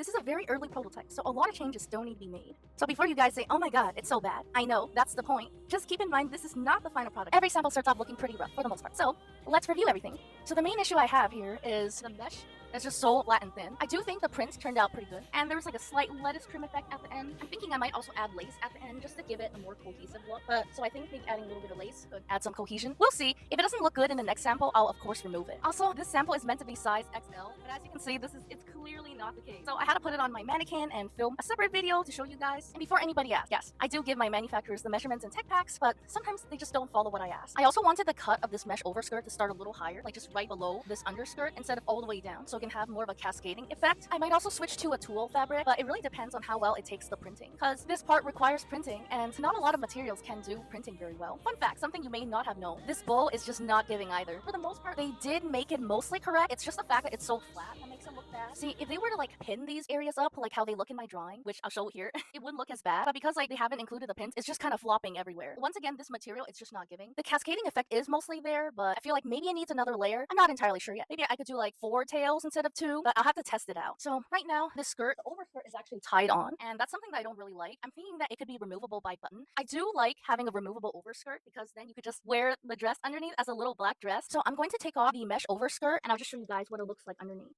This is a very early prototype, so a lot of changes still need to be made. So before you guys say, oh my god, it's so bad, I know, that's the point. Just keep in mind this is not the final product. Every sample starts off looking pretty rough for the most part. So let's review everything. So the main issue I have here is the mesh. It's just so flat and thin. I do think the prints turned out pretty good. And there was like a slight lettuce trim effect at the end. I'm thinking I might also add lace at the end just to give it a more cohesive look. But so I think maybe adding a little bit of lace could add some cohesion. We'll see. If it doesn't look good in the next sample, I'll of course remove it. Also, this sample is meant to be size XL, but as you can see, it's clearly not the case. So I had to put it on my mannequin and film a separate video to show you guys. And before anybody asks, yes, I do give my manufacturers the measurements and tech packs, but sometimes they just don't follow what I ask. I also wanted the cut of this mesh overskirt to start a little higher, like just right below this underskirt instead of all the way down, so it can have more of a cascading effect. I might also switch to a tulle fabric, but it really depends on how well it takes the printing, because this part requires printing and not a lot of materials can do printing very well. Fun fact, something you may not have known, this bowl is just not giving either. For the most part, they did make it mostly correct. It's just the fact that it's so flat that makes it look bad. See, if they were to like pin these areas up like how they look in my drawing, which I'll show here, it wouldn't look as bad, but because like they haven't included the pins, it's just kind of flopping everywhere. Once again, this material, it's just not giving. The cascading effect is mostly there, but I feel like maybe it needs another layer. I'm not entirely sure yet. Maybe I could do like 4 tails instead of 2, but I'll have to test it out. So right now, this skirt, the overskirt is actually tied on, and that's something that I don't really like. I'm thinking that it could be removable by button. I do like having a removable overskirt because then you could just wear the dress underneath as a little black dress. So I'm going to take off the mesh overskirt and I'll just show you guys what it looks like underneath.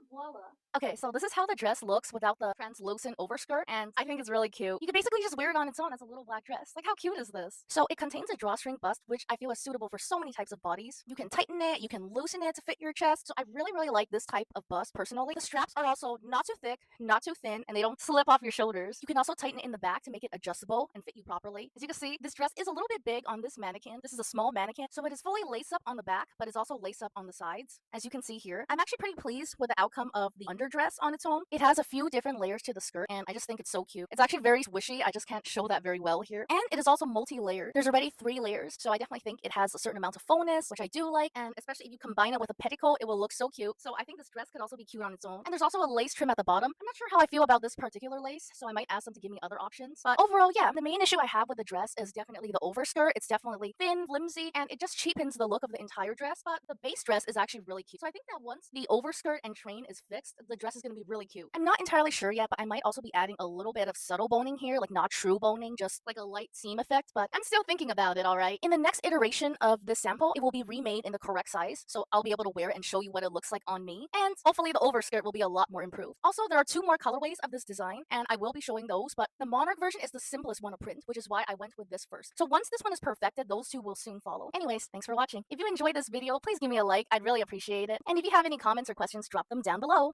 Voila. Okay, so this is how the dress looks without the translucent overskirt, and I think it's really cute. You could basically just wear it on its own as a little black dress. Like, how cute is this? So it contains a drawstring bust, which I feel is suitable for so many types of bodies. You can tighten it, you can loosen it to fit your chest. So I really like this type of bust personally. The straps are also not too thick, not too thin, and they don't slip off your shoulders. You can also tighten it in the back to make it adjustable and fit you properly. As you can see, this dress is a little bit big on this mannequin. This is a small mannequin, so it is fully lace up on the back, but it's also lace up on the sides. As you can see here, I'm actually pretty pleased with the outcome of the underdress on its own. It has a few different layers to the skirt, and I just think it's so cute. It's actually very swishy. I just can't show that very well here. And it is also multi-layered. There's already 3 layers, so I definitely think it has a certain amount of fullness, which I do like, and especially if you combine it with a petticoat, it will look so cute. So I think this dress could also be cute on its own. And there's also a lace trim at the bottom. I'm not sure how I feel about this particular lace, so I might ask them to give me other options. But overall, yeah, the main issue I have with the dress is definitely the overskirt. It's definitely thin, flimsy, and it just cheapens the look of the entire dress, but the base dress is actually really cute. So I think that once the overskirt and train is fixed, the dress is going to be really cute. I'm not entirely sure yet, but I might also be adding a little bit of subtle boning here, like not true boning, just like a light seam effect, but I'm still thinking about it, alright? In the next iteration of this sample, it will be remade in the correct size, so I'll be able to wear it and show you what it looks like on me, and hopefully the overskirt will be a lot more improved. Also, there are 2 more colorways of this design, and I will be showing those, but the Monarch version is the simplest one to print, which is why I went with this first. So once this one is perfected, those 2 will soon follow. Anyways, thanks for watching. If you enjoyed this video, please give me a like, I'd really appreciate it. And if you have any comments or questions, drop them down below.